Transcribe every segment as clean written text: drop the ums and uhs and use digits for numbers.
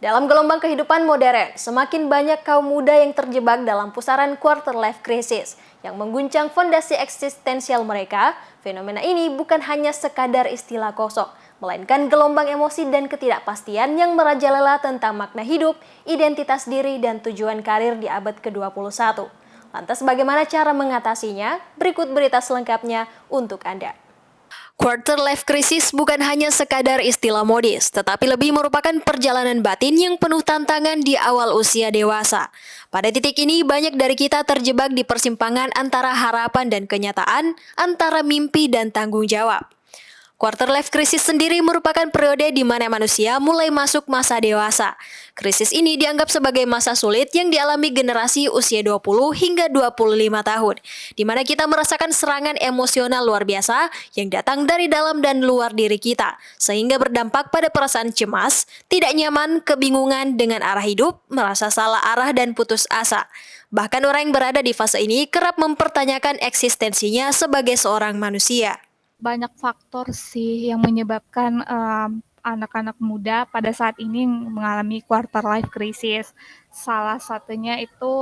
Dalam gelombang kehidupan modern, semakin banyak kaum muda yang terjebak dalam pusaran quarter life crisis yang mengguncang fondasi eksistensial mereka. Fenomena ini bukan hanya sekadar istilah kosong, melainkan gelombang emosi dan ketidakpastian yang merajalela tentang makna hidup, identitas diri, dan tujuan karir di abad ke-21. Lantas bagaimana cara mengatasinya? Berikut berita selengkapnya untuk Anda. Quarter life crisis bukan hanya sekadar istilah modis, tetapi lebih merupakan perjalanan batin yang penuh tantangan di awal usia dewasa. Pada titik ini, banyak dari kita terjebak di persimpangan antara harapan dan kenyataan, antara mimpi dan tanggung jawab. Quarter life crisis sendiri merupakan periode di mana manusia mulai masuk masa dewasa. Krisis ini dianggap sebagai masa sulit yang dialami generasi usia 20 hingga 25 tahun, di mana kita merasakan serangan emosional luar biasa yang datang dari dalam dan luar diri kita, sehingga berdampak pada perasaan cemas, tidak nyaman, kebingungan dengan arah hidup, merasa salah arah dan putus asa. Bahkan orang yang berada di fase ini kerap mempertanyakan eksistensinya sebagai seorang manusia. Banyak faktor sih yang menyebabkan anak-anak muda pada saat ini mengalami quarter life crisis. Salah satunya itu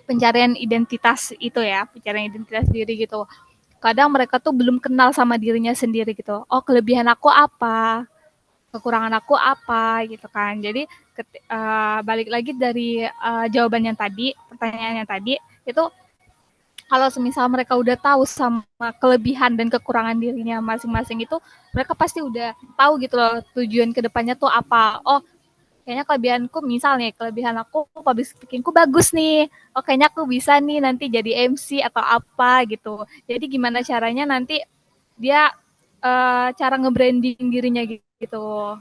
pencarian identitas pencarian identitas diri gitu. Kadang mereka tuh belum kenal sama dirinya sendiri gitu. Oh, kelebihan aku apa? Kekurangan aku apa gitu kan. Jadi balik lagi dari jawaban yang tadi, pertanyaan yang tadi itu, kalau semisal mereka udah tahu sama kelebihan dan kekurangan dirinya masing-masing itu, mereka pasti udah tahu gitu loh tujuan kedepannya tuh apa. Oh, kayaknya kelebihanku, misal nih, kelebihan aku public speakingku bagus nih. Oh, kayaknya aku bisa nih nanti jadi MC atau apa gitu. Jadi gimana caranya nanti dia cara nge-branding dirinya gitu.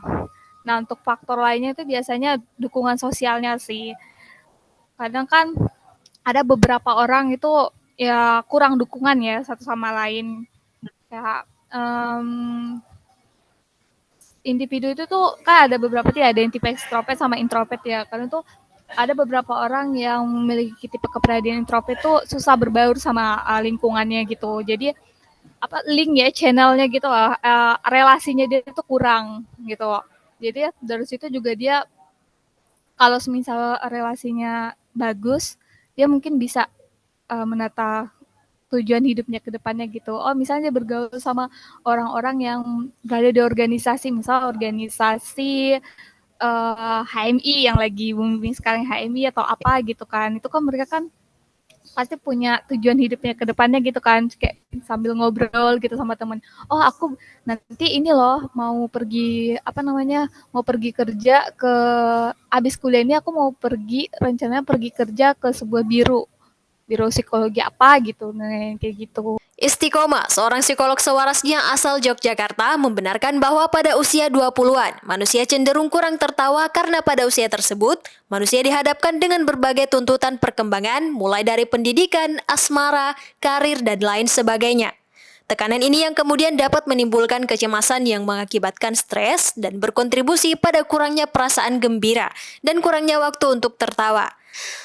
Nah, untuk faktor lainnya itu biasanya dukungan sosialnya sih. Kadang kan ada beberapa orang itu ya kurang dukungan ya satu sama lain. Kayak individu itu tuh kan ada beberapa tuh ya, ada yang tipe ekstrovert sama introvert ya. Karena tuh ada beberapa orang yang memiliki tipe kepribadian introvert tuh susah berbaur sama lingkungannya gitu. Jadi link ya channelnya gitu lah, relasinya dia tuh kurang gitu. Jadi dari situ juga dia kalau semisal relasinya bagus, dia mungkin bisa menata tujuan hidupnya ke depannya gitu. Oh, misalnya bergaul sama orang-orang yang berada di organisasi, misal organisasi HMI yang lagi booming sekarang, HMI atau apa gitu kan. Itu kan mereka kan pasti punya tujuan hidupnya ke depannya gitu kan, kayak sambil ngobrol gitu sama temen. Oh, aku nanti ini loh mau pergi mau pergi kerja ke, abis kuliah ini aku mau pergi, rencananya pergi kerja ke sebuah biro psikologi apa gitu, nah kayak gitu. Istiqomah, seorang psikolog sewarasnya asal Yogyakarta, membenarkan bahwa pada usia 20-an, manusia cenderung kurang tertawa karena pada usia tersebut, manusia dihadapkan dengan berbagai tuntutan perkembangan, mulai dari pendidikan, asmara, karir, dan lain sebagainya. Tekanan ini yang kemudian dapat menimbulkan kecemasan yang mengakibatkan stres dan berkontribusi pada kurangnya perasaan gembira dan kurangnya waktu untuk tertawa.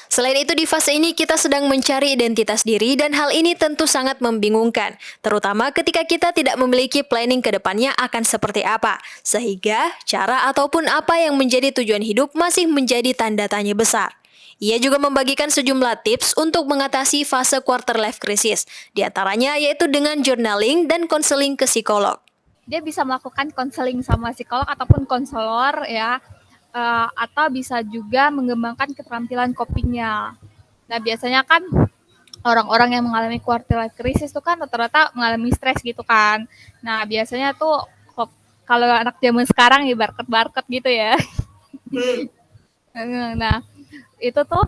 Selain itu, di fase ini kita sedang mencari identitas diri dan hal ini tentu sangat membingungkan, terutama ketika kita tidak memiliki planning ke depannya akan seperti apa, sehingga cara ataupun apa yang menjadi tujuan hidup masih menjadi tanda tanya besar. Ia juga membagikan sejumlah tips untuk mengatasi fase quarter life crisis, di antaranya yaitu dengan journaling dan konseling ke psikolog. Dia bisa melakukan konseling sama psikolog ataupun konselor ya, atau bisa juga mengembangkan keterampilan copingnya. Nah, biasanya kan orang-orang yang mengalami quarter life crisis itu kan rata-rata mengalami stres gitu kan. Nah, biasanya tuh kalau anak zaman sekarang ya barket-barket gitu ya. Nah, itu tuh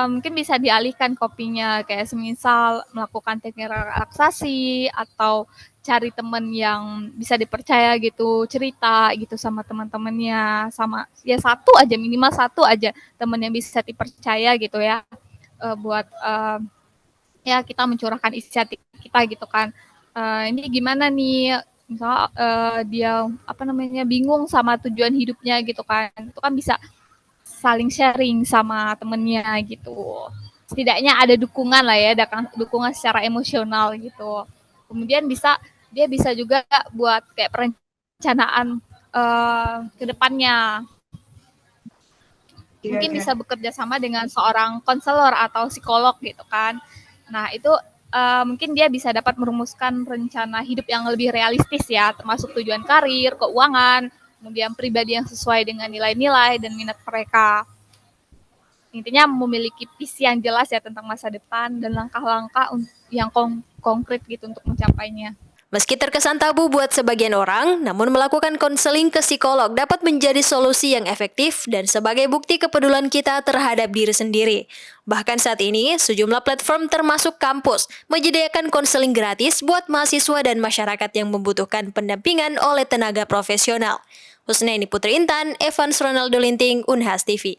mungkin bisa dialihkan kopinya, kayak semisal melakukan teknik relaksasi atau cari temen yang bisa dipercaya gitu, cerita gitu sama teman-temannya, sama ya minimal satu aja temen yang bisa dipercaya gitu ya, buat ya kita mencurahkan isi hati kita gitu kan. Ini gimana nih, misalnya dia bingung sama tujuan hidupnya gitu kan, itu kan bisa saling sharing sama temennya gitu. Setidaknya ada dukungan lah ya, ada dukungan secara emosional gitu. Kemudian dia bisa juga buat kayak perencanaan ke depannya. mungkin bisa bekerja sama dengan seorang konselor atau psikolog gitu kan. Nah, itu mungkin dia bisa dapat merumuskan rencana hidup yang lebih realistis ya, termasuk tujuan karir, keuangan, kemudian pribadi yang sesuai dengan nilai-nilai dan minat mereka. Intinya memiliki visi yang jelas ya tentang masa depan dan langkah-langkah yang konkret gitu untuk mencapainya. Meski terkesan tabu buat sebagian orang, namun melakukan konseling ke psikolog dapat menjadi solusi yang efektif dan sebagai bukti kepedulian kita terhadap diri sendiri. Bahkan saat ini, sejumlah platform termasuk kampus menyediakan konseling gratis buat mahasiswa dan masyarakat yang membutuhkan pendampingan oleh tenaga profesional. Husnaini Putri Intan, Evans Ronaldo Linting, Unhas TV.